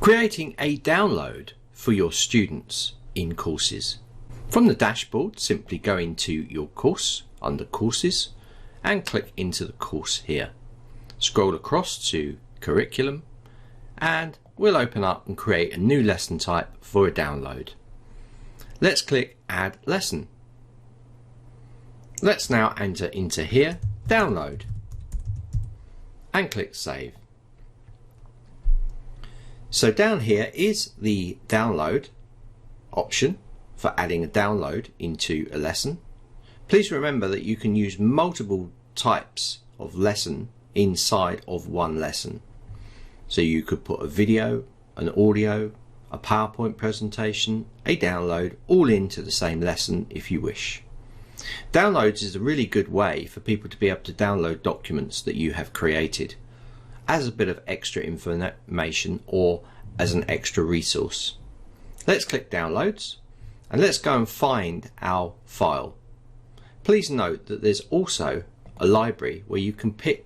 Creating a download for your students in courses. From the dashboard, simply go into your course under Courses and click into the course here. Scroll across to Curriculum and we'll open up and create a new lesson type for a download. Let's click Add Lesson. Let's now enter into here, Download, and click Save. So down here is the download option for adding a download into a lesson. Please remember that you can use multiple types of lesson inside of one lesson. So you could put a video, an audio, a PowerPoint presentation, a download all into the same lesson if you wish. Downloads is a really good way for people to be able to download documents that you have created as a bit of extra information or as an extra resource. Let's click Downloads and let's go and find our file. Please note that there's also a library where you can pick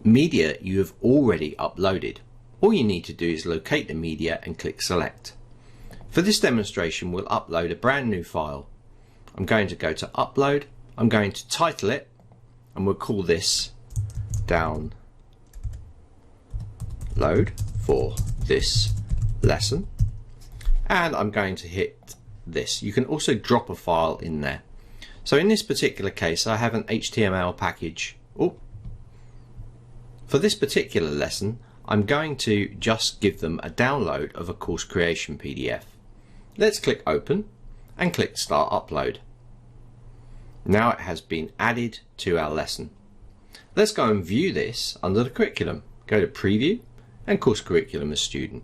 media you have already uploaded. All you need to do is locate the media and click Select. For this demonstration, we'll upload a brand new file. I'm going to go to Upload, I'm going to title it, and we'll call this Download for this lesson, and I'm going to hit this. You can also drop a file in there. So in this particular case, I have an HTML package. For this particular lesson, I'm going to just give them a download of a course creation PDF. Let's click Open and click Start Upload. Now it has been added to our lesson. Let's go and view this under the curriculum. Go to Preview and Course Curriculum as Student.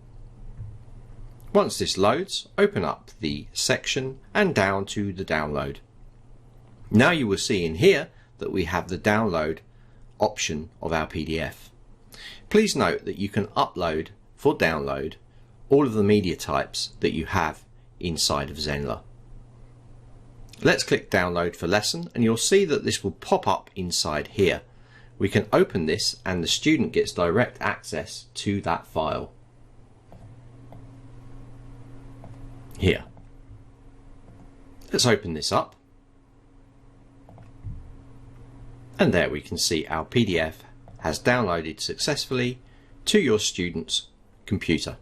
Once this loads, open up the section and down to the download. Now you will see in here that we have the download option of our PDF. Please note that you can upload for download all of the media types that you have inside of Zenler. Let's click Download for Lesson and you'll see that this will pop up inside here. We can open this and the student gets direct access to that file. Here. Let's open this up. And there we can see our PDF has downloaded successfully to your student's computer.